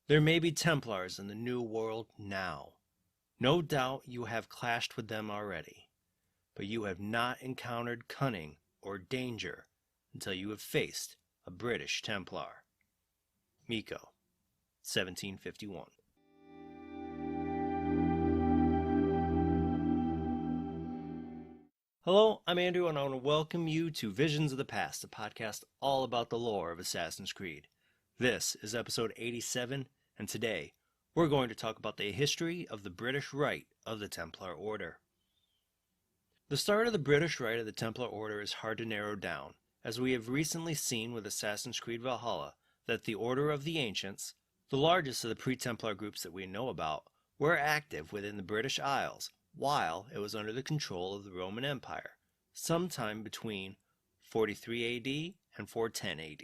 There may be Templars in the New World now. No doubt you have clashed with them already, but you have not encountered cunning or danger until you have faced a British Templar. Miko, 1751. Hello, I'm Andrew, and I want to welcome you to Visions of the Past, a podcast all about the lore of Assassin's Creed. This is episode 87, and today we're going to talk about the history of the British Rite of the Templar Order. The start of the British Rite of the Templar Order is hard to narrow down, as we have recently seen with Assassin's Creed Valhalla that the Order of the Ancients, the largest of the pre-Templar groups that we know about, were active within the British Isles while it was under the control of the Roman Empire, sometime between 43 AD and 410 AD.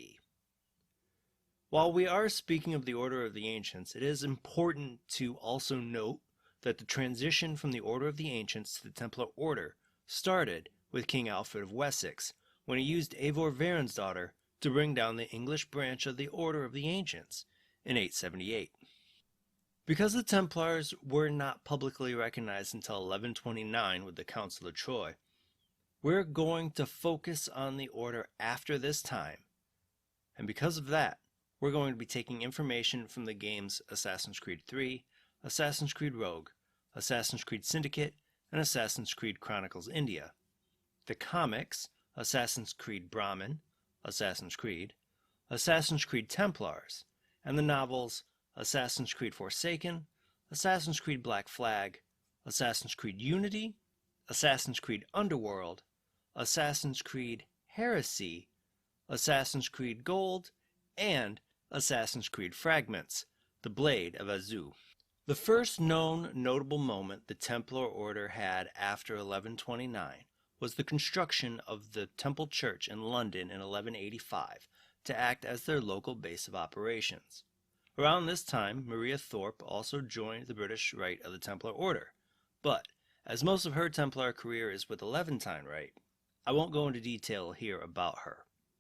While we are speaking of the Order of the Ancients, it is important to also note that the transition from the Order of the Ancients to the Templar Order started with King Alfred of Wessex, when he used Eivor Varinsdottir to bring down the English branch of the Order of the Ancients in 878. Because the Templars were not publicly recognized until 1129 with the Council of Troy, we're going to focus on the order after this time, and because of that, we're going to be taking information from the games Assassin's Creed 3, Assassin's Creed Rogue, Assassin's Creed Syndicate, and Assassin's Creed Chronicles India, the comics Assassin's Creed Brahmin, Assassin's Creed Templars, and the novels Assassin's Creed Forsaken, Assassin's Creed Black Flag, Assassin's Creed Unity, Assassin's Creed Underworld, Assassin's Creed Heresy, Assassin's Creed Gold, and Assassin's Creed Fragments, The Blade of Azu. The first known notable moment the Templar Order had after 1129 was the construction of the Temple Church in London in 1185 to act as their local base of operations. Around this time, Maria Thorpe also joined the British Rite of the Templar Order, but as most of her Templar career is with the Levantine Rite, I won't go into detail here about her.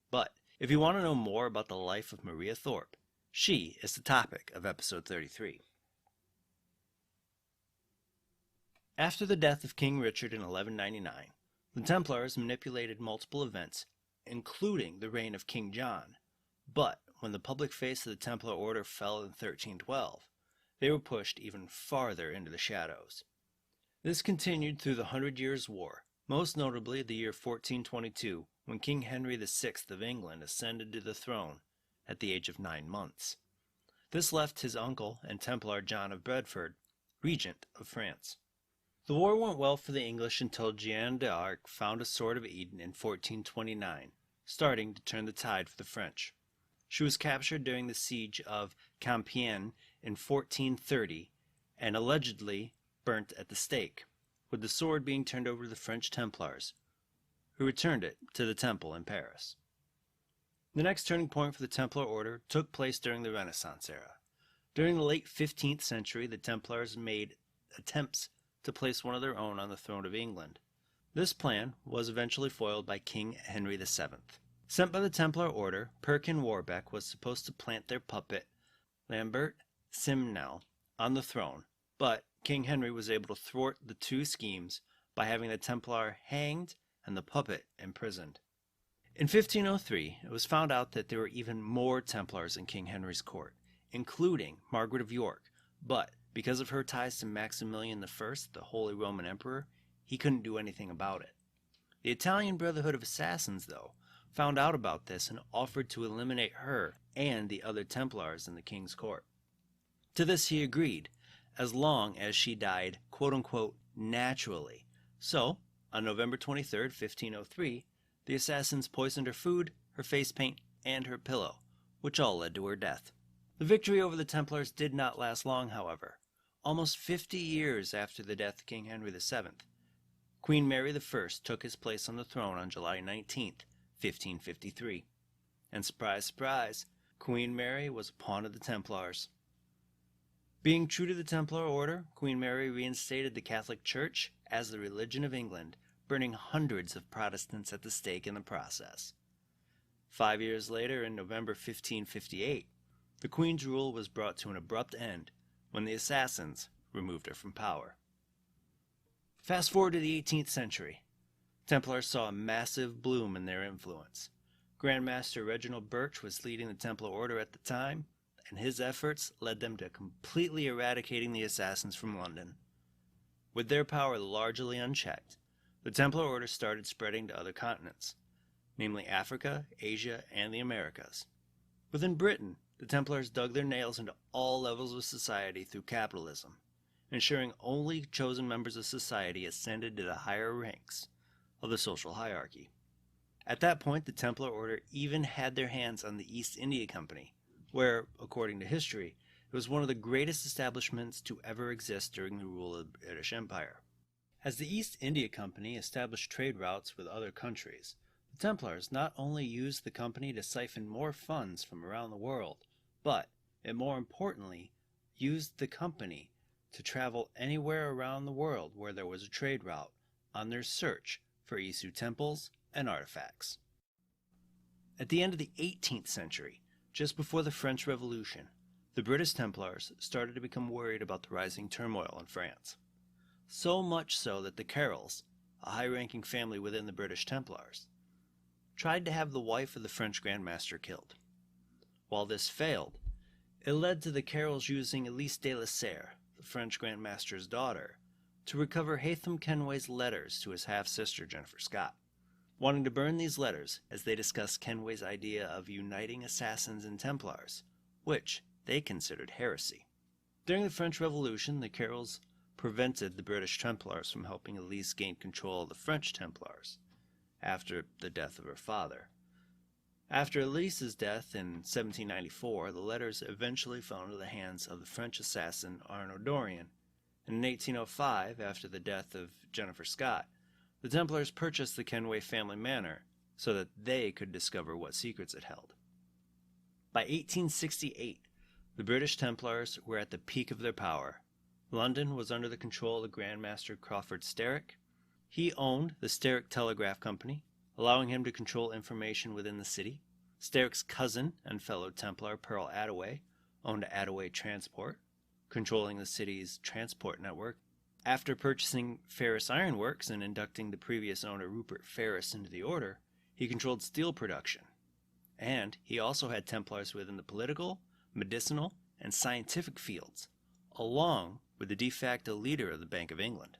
But if you want to know more about the life of Maria Thorpe, she is the topic of episode 33. After the death of King Richard in 1199, the Templars manipulated multiple events, including the reign of King John, but when the public face of the Templar Order fell in 1312, they were pushed even farther into the shadows. This continued through the Hundred Years' War, most notably the year 1422, when King Henry VI of England ascended to the throne at the age of 9 months. This left his uncle and Templar John of Bedford regent of France. The war went well for the English until Jeanne d'Arc found a Sword of Eden in 1429, starting to turn the tide for the French. She was captured during the siege of Compiègne in 1430 and allegedly burnt at the stake, with the sword being turned over to the French Templars, who returned it to the temple in Paris. The next turning point for the Templar Order took place during the Renaissance era. During the late 15th century, the Templars made attempts to place one of their own on the throne of England. This plan was eventually foiled by King Henry VII. Sent by the Templar Order, Perkin Warbeck was supposed to plant their puppet, Lambert Simnel, on the throne, but King Henry was able to thwart the two schemes by having the Templar hanged and the puppet imprisoned. In 1503, it was found out that there were even more Templars in King Henry's court, including Margaret of York, but because of her ties to Maximilian I, the Holy Roman Emperor, he couldn't do anything about it. The Italian Brotherhood of Assassins, though, found out about this and offered to eliminate her and the other Templars in the king's court. To this he agreed, as long as she died quote-unquote naturally. So, on November 23, 1503, the assassins poisoned her food, her face paint, and her pillow, which all led to her death. The victory over the Templars did not last long, however. Almost 50 years after the death of King Henry VII, Queen Mary I took his place on the throne on July 19th, 1553. And surprise, surprise, Queen Mary was a pawn of the Templars. Being true to the Templar Order, Queen Mary reinstated the Catholic Church as the religion of England, burning hundreds of Protestants at the stake in the process. 5 years later, in November 1558, The Queen's rule was brought to an abrupt end when the assassins removed her from power. Fast forward to the 18th century. Templars saw a massive bloom in their influence. Grand Master Reginald Birch was leading the Templar Order at the time, and his efforts led them to completely eradicating the assassins from London. With their power largely unchecked, the Templar Order started spreading to other continents, namely Africa, Asia, and the Americas. Within Britain, the Templars dug their nails into all levels of society through capitalism, ensuring only chosen members of society ascended to the higher ranks of the social hierarchy. At that point, the Templar Order even had their hands on the East India Company, where, according to history, it was one of the greatest establishments to ever exist during the rule of the British Empire. As the East India Company established trade routes with other countries, the Templars not only used the company to siphon more funds from around the world, but, and more importantly, used the company to travel anywhere around the world where there was a trade route on their search for Isu temples and artifacts. At the end of the 18th century, just before the French Revolution, the British Templars started to become worried about the rising turmoil in France. So much so that the Carrolls, a high-ranking family within the British Templars, tried to have the wife of the French Grand Master killed. While this failed, it led to the Carrolls using Elise de la Serre, the French Grand Master's daughter, to recover Haytham Kenway's letters to his half-sister Jennifer Scott, wanting to burn these letters as they discussed Kenway's idea of uniting assassins and Templars, which they considered heresy. During the French Revolution, the Carrolls prevented the British Templars from helping Elise gain control of the French Templars after the death of her father. After Elise's death in 1794, the letters eventually fell into the hands of the French assassin Arnaud Dorian, and in 1805, after the death of Jennifer Scott, the Templars purchased the Kenway family manor so that they could discover what secrets it held. By 1868, the British Templars were at the peak of their power. London was under the control of the Grand Master Crawford Sterrick. He owned the Sterrick Telegraph Company, allowing him to control information within the city. Sterrick's cousin and fellow Templar Pearl Attaway owned Attaway Transport, controlling the city's transport network. After purchasing Ferris Iron Works and inducting the previous owner Rupert Ferris into the order, he controlled steel production. And he also had Templars within the political, medicinal, and scientific fields, along with the de facto leader of the Bank of England.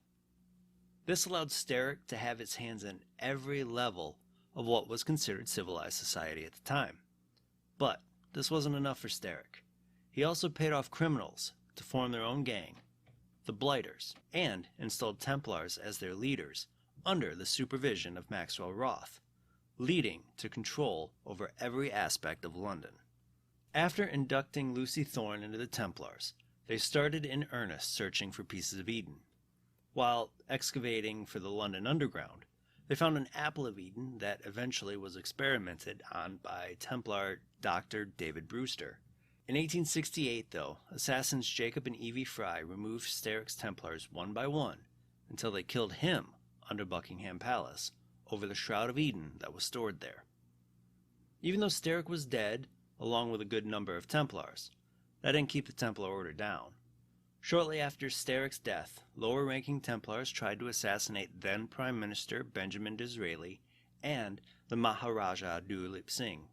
This allowed Sterrick to have his hands on every level of what was considered civilized society at the time. But this wasn't enough for Sterrick. He also paid off criminals to form their own gang, the Blighters, and installed Templars as their leaders under the supervision of Maxwell Roth, leading to control over every aspect of London. After inducting Lucy Thorne into the Templars, they started in earnest searching for pieces of Eden. While excavating for the London Underground, they found an apple of Eden that eventually was experimented on by Templar Dr. David Brewster. In 1868, though, assassins Jacob and Evie Fry removed Sterrick's Templars one by one until they killed him under Buckingham Palace over the Shroud of Eden that was stored there. Even though Sterrick was dead, along with a good number of Templars, that didn't keep the Templar Order down. Shortly after Sterrick's death, lower-ranking Templars tried to assassinate then Prime Minister Benjamin Disraeli and the Maharaja Duleep Singh.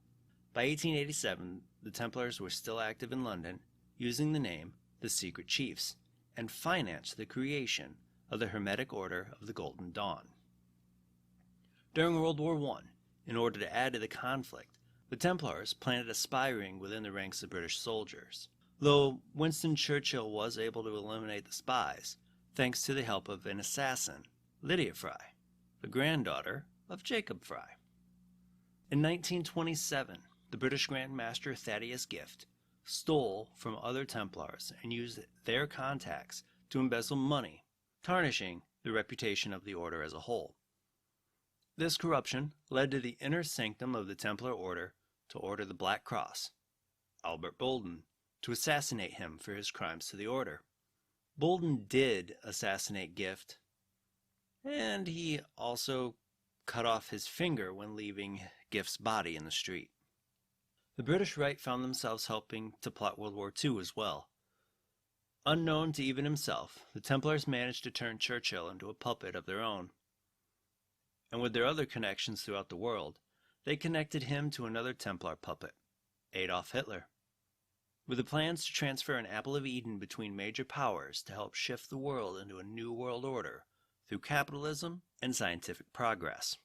By 1887, the Templars were still active in London, using the name the Secret Chiefs, and financed the creation of the Hermetic Order of the Golden Dawn. During World War I, in order to add to the conflict, the Templars planted a spy ring within the ranks of British soldiers, though Winston Churchill was able to eliminate the spies thanks to the help of an assassin, Lydia Fry, the granddaughter of Jacob Fry. In 1927, the British Grand Master Thaddeus Gift stole from other Templars and used their contacts to embezzle money, tarnishing the reputation of the order as a whole. This corruption led to the inner sanctum of the Templar Order to order the Black Cross, Albert Bolden, to assassinate him for his crimes to the order. Bolden did assassinate Gift, and he also cut off his finger when leaving Gift's body in the street. The British Rite found themselves helping to plot World War II as well. Unknown to even himself, the Templars managed to turn Churchill into a puppet of their own. And with their other connections throughout the world, they connected him to another Templar puppet, Adolf Hitler. With the plans to transfer an apple of Eden between major powers to help shift the world into a new world order through capitalism and scientific progress.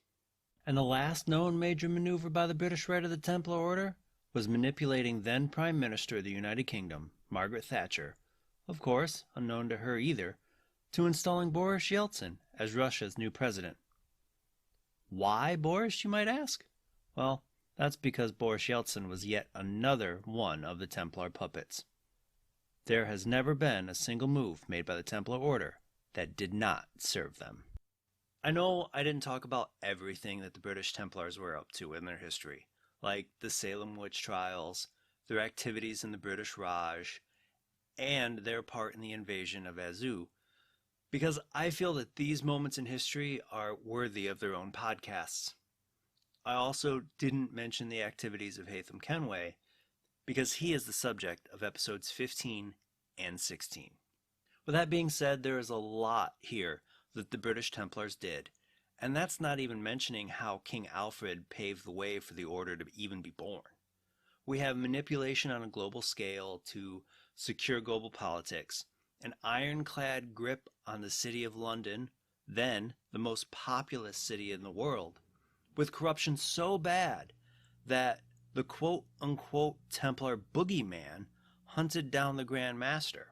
And the last known major maneuver by the British Rite of the Templar Order was manipulating then Prime Minister of the United Kingdom, Margaret Thatcher, of course, unknown to her either, to installing Boris Yeltsin as Russia's new president. Why Boris, you might ask? Well, that's because Boris Yeltsin was yet another one of the Templar puppets. There has never been a single move made by the Templar Order that did not serve them. I know I didn't talk about everything that the British Templars were up to in their history, like the Salem witch trials, their activities in the British Raj, and their part in the invasion of Azu, because I feel that these moments in history are worthy of their own podcasts. I also didn't mention the activities of Haytham Kenway, because he is the subject of episodes 15 and 16. With that being said, there is a lot here that the British Templars did, and that's not even mentioning how King Alfred paved the way for the order to even be born. We have manipulation on a global scale to secure global politics, an ironclad grip on the city of London, then the most populous city in the world, with corruption so bad that the quote-unquote Templar boogeyman hunted down the Grand Master.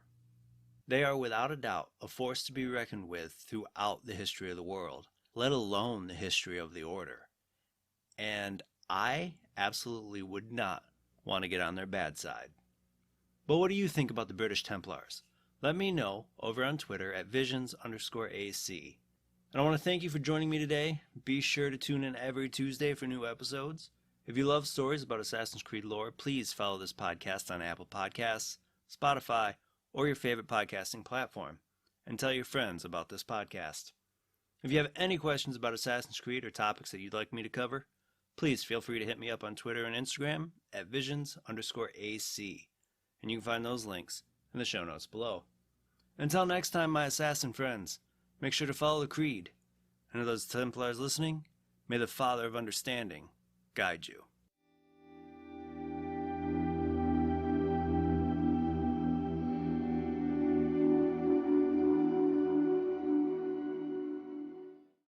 They are without a doubt a force to be reckoned with throughout the history of the world, let alone the history of the Order. And I absolutely would not want to get on their bad side. But what do you think about the British Templars? Let me know over on Twitter at visions_AC. And I want to thank you for joining me today. Be sure to tune in every Tuesday for new episodes. If you love stories about Assassin's Creed lore, please follow this podcast on Apple Podcasts, Spotify, or your favorite podcasting platform, and tell your friends about this podcast. If you have any questions about Assassin's Creed or topics that you'd like me to cover, please feel free to hit me up on Twitter and Instagram at visions_AC, and you can find those links in the show notes below. Until next time, my assassin friends, make sure to follow the creed, and to those Templars listening, may the Father of Understanding guide you.